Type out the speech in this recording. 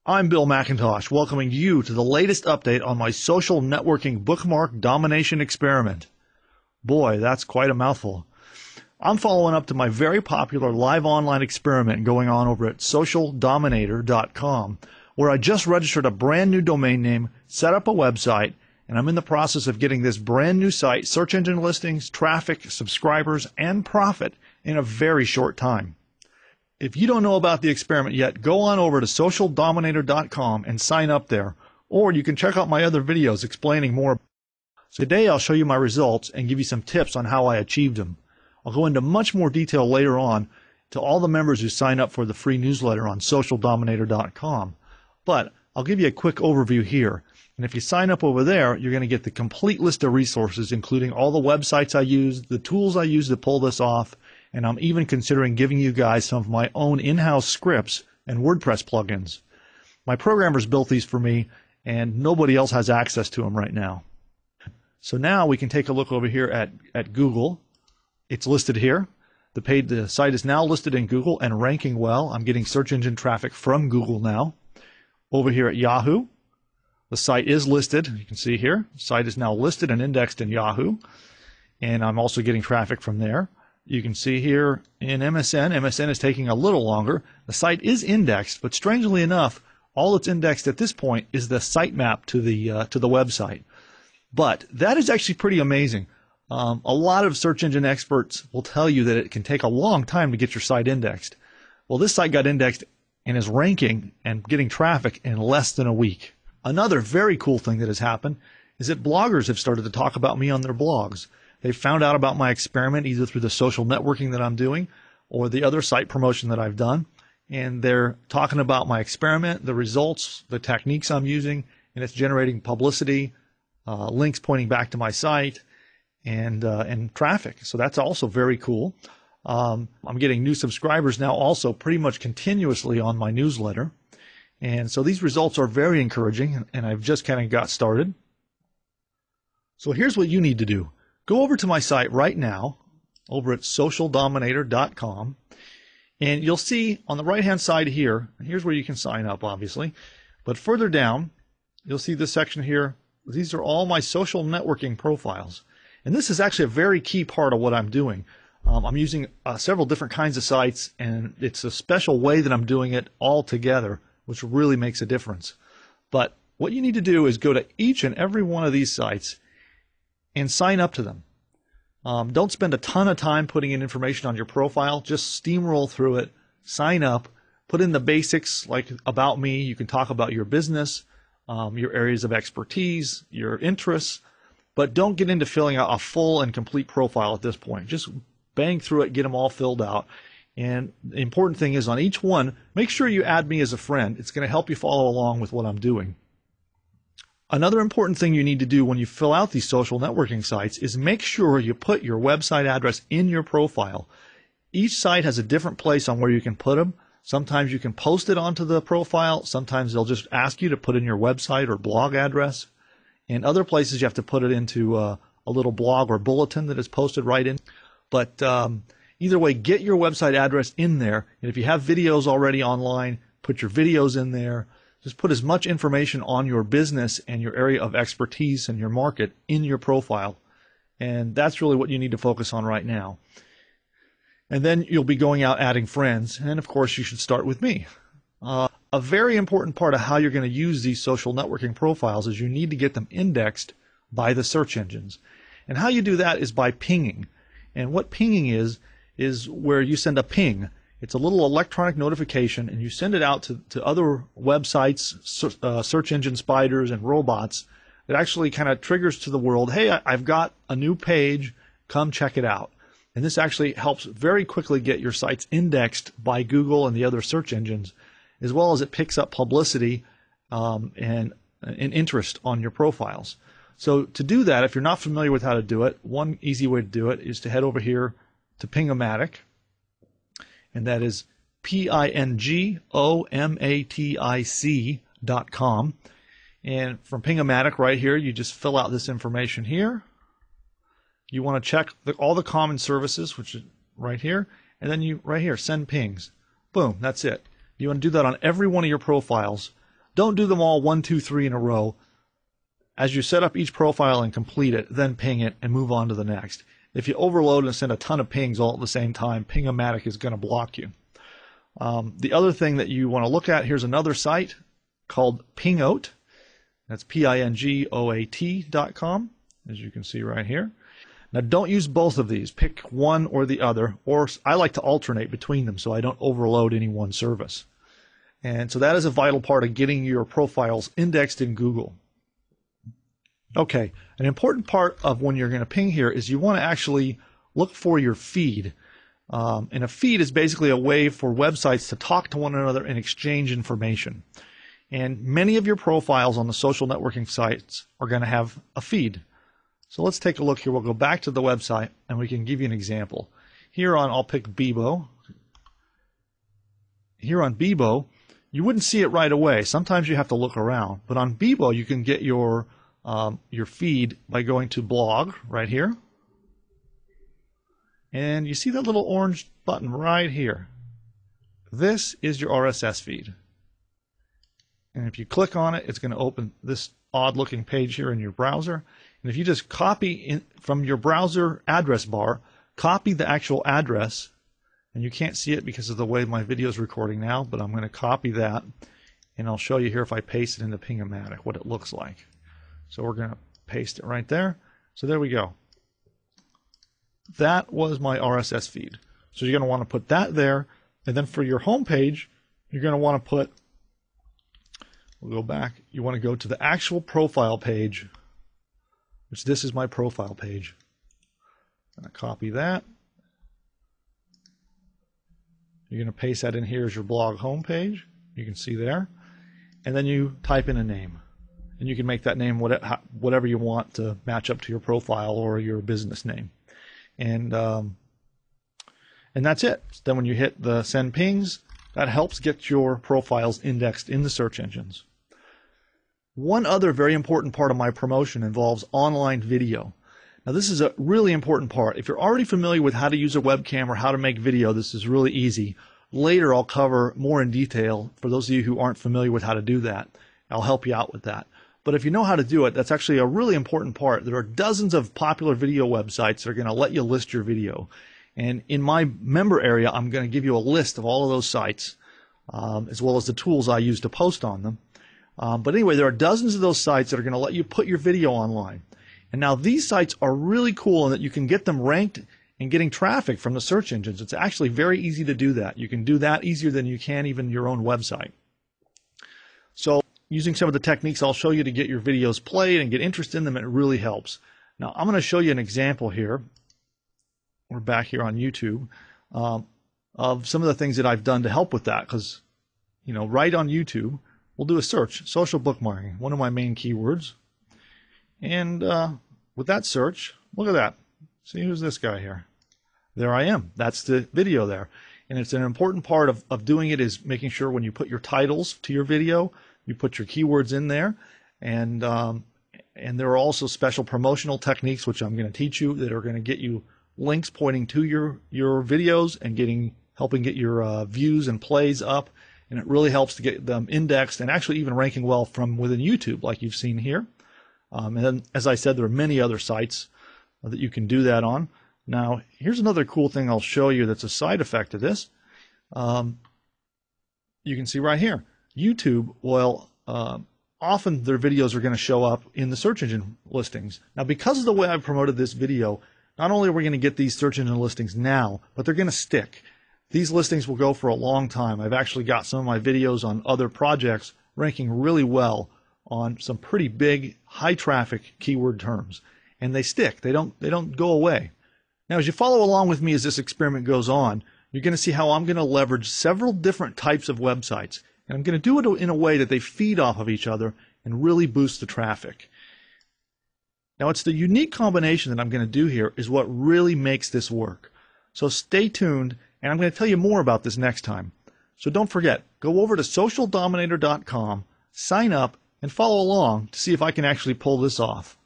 I'm Bill McIntosh, welcoming you to the latest update on my social networking bookmark domination experiment. Boy, that's quite a mouthful. I'm following up to my very popular live online experiment going on over at socialdominator.com, where I just registered a brand new domain name, set up a website, and I'm in the process of getting this brand new site search engine listings, traffic, subscribers, and profit in a very short time. If you don't know about the experiment yet, go on over to socialdominator.com and sign up there, or you can check out my other videos explaining more. So today I'll show you my results and give you some tips on how I achieved them. I'll go into much more detail later on to all the members who sign up for the free newsletter on socialdominator.com, but I'll give you a quick overview here. And if you sign up over there, you're going to get the complete list of resources, including all the websites I use, the tools I use to pull this off, and I'm even considering giving you guys some of my own in-house scripts and WordPress plugins. My programmers built these for me, and nobody else has access to them right now. So now we can take a look over here at Google. It's listed here. The site is now listed in Google and ranking well. I'm getting search engine traffic from Google now. Over here at Yahoo, the site is listed. You can see here, the site is now listed and indexed in Yahoo, and I'm also getting traffic from there. You can see here in MSN, MSN is taking a little longer. The site is indexed, but strangely enough, all that's indexed at this point is the sitemap to the website. But that is actually pretty amazing. A lot of search engine experts will tell you that it can take a long time to get your site indexed. Well, this site got indexed and is ranking and getting traffic in less than a week. Another very cool thing that has happened is that bloggers have started to talk about me on their blogs. They found out about my experiment either through the social networking that I'm doing or the other site promotion that I've done, and they're talking about my experiment, the results, the techniques I'm using, and it's generating publicity, links pointing back to my site, and traffic. So that's also very cool. I'm getting new subscribers now also pretty much continuously on my newsletter, and so these results are very encouraging, and I've just kind of got started. So here's what you need to do. Go over to my site right now, over at socialdominator.com, and you'll see on the right-hand side here, here's where you can sign up, obviously, but further down, you'll see this section here. These are all my social networking profiles, and this is actually a very key part of what I'm doing. I'm using several different kinds of sites, and it's a special way that I'm doing it all together, which really makes a difference. But what you need to do is go to each and every one of these sites and sign up to them. Don't spend a ton of time putting in information on your profile. Just steamroll through it, sign up, put in the basics like about me. You can talk about your business, your areas of expertise, your interests, but don't get into filling out a full and complete profile at this point. Just bang through it, get them all filled out. And the important thing is on each one, make sure you add me as a friend. It's going to help you follow along with what I'm doing. Another important thing you need to do when you fill out these social networking sites is make sure you put your website address in your profile. Each site has a different place on where you can put them. Sometimes you can post it onto the profile. Sometimes they'll just ask you to put in your website or blog address. In other places you have to put it into a little blog or bulletin that is posted right in. But either way, get your website address in there. And if you have videos already online, put your videos in there. Just put as much information on your business and your area of expertise and your market in your profile. And that's really what you need to focus on right now. And then you'll be going out adding friends. And of course, you should start with me. A very important part of how you're going to use these social networking profiles is you need to get them indexed by the search engines. And how you do that is by pinging. And what pinging is where you send a ping. It's a little electronic notification, and you send it out to other websites, search engine spiders, and robots. It actually kind of triggers to the world, hey, I've got a new page, come check it out. And this actually helps very quickly get your sites indexed by Google and the other search engines, as well as it picks up publicity and interest on your profiles. So to do that, if you're not familiar with how to do it, one easy way to do it is to head over here to Pingomatic. And that is pingomatic.com. And from Pingomatic right here, you just fill out this information here. You want to check all the common services, which is right here, and then you right here, send pings. Boom, that's it. You want to do that on every one of your profiles. Don't do them all 1, 2, 3 in a row. As you set up each profile and complete it, then ping it and move on to the next. If you overload and send a ton of pings all at the same time, Ping-O-Matic is going to block you. The other thing that you want to look at, here's another site called Pingoat. That's pingoat.com, as you can see right here. Now don't use both of these. Pick one or the other, or I like to alternate between them so I don't overload any one service. And so that is a vital part of getting your profiles indexed in Google. Okay, an important part of when you're going to ping here is you want to actually look for your feed. And a feed is basically a way for websites to talk to one another and exchange information. And many of your profiles on the social networking sites are going to have a feed. So let's take a look here. We'll go back to the website and we can give you an example. Here on, I'll pick Bebo. Here on Bebo, you wouldn't see it right away. Sometimes you have to look around. But on Bebo, you can get your feed by going to blog right here. And you see that little orange button right here. This is your RSS feed. And if you click on it, it's going to open this odd looking page here in your browser. And if you just copy from your browser address bar, copy the actual address, and you can't see it because of the way my video is recording now, but I'm going to copy that, and I'll show you here if I paste it into Ping-O-Matic what it looks like. So we're going to paste it right there. So there we go. That was my RSS feed. So you're going to want to put that there, and then for your home page, you're going to want to put, we'll go back, you want to go to the actual profile page, which this is my profile page. I'm going to copy that. You're going to paste that in here as your blog home page. You can see there. And then you type in a name. And you can make that name whatever you want to match up to your profile or your business name. And that's it. Then when you hit the send pings, that helps get your profiles indexed in the search engines. One other very important part of my promotion involves online video. Now this is a really important part. If you're already familiar with how to use a webcam or how to make video, this is really easy. Later I'll cover more in detail for those of you who aren't familiar with how to do that. I'll help you out with that. But if you know how to do it, that's actually a really important part. There are dozens of popular video websites that are going to let you list your video. And in my member area, I'm going to give you a list of all of those sites, as well as the tools I use to post on them. But anyway, there are dozens of those sites that are going to let you put your video online. And now these sites are really cool in that you can get them ranked and getting traffic from the search engines. It's actually very easy to do that. You can do that easier than you can even your own website. So using some of the techniques I'll show you to get your videos played and get interest in them, it really helps. Now I'm going to show you an example here. We're back here on YouTube of some of the things that I've done to help with that, because right on YouTube we'll do a search, social bookmarking, one of my main keywords. And with that search, look at that. See, who's this guy here? There I am. That's the video there. And it's an important part of doing it is making sure when you put your titles to your video, you put your keywords in there. And there are also special promotional techniques, which I'm going to teach you, that are going to get you links pointing to your videos and helping get your views and plays up. And it really helps to get them indexed and actually even ranking well from within YouTube, like you've seen here. And then, as I said, there are many other sites that you can do that on. Now, here's another cool thing I'll show you that's a side effect of this. You can see right here, YouTube, often their videos are going to show up in the search engine listings. Now, because of the way I promoted this video, not only are we going to get these search engine listings now, but they're going to stick. These listings will go for a long time. I've actually got some of my videos on other projects ranking really well on some pretty big, high traffic keyword terms. And they stick. They don't go away. Now, as you follow along with me as this experiment goes on, you're going to see how I'm going to leverage several different types of websites. And I'm going to do it in a way that they feed off of each other and really boost the traffic. Now, it's the unique combination that I'm going to do here is what really makes this work. So stay tuned, and I'm going to tell you more about this next time. So don't forget, go over to socialdominator.com, sign up, and follow along to see if I can actually pull this off.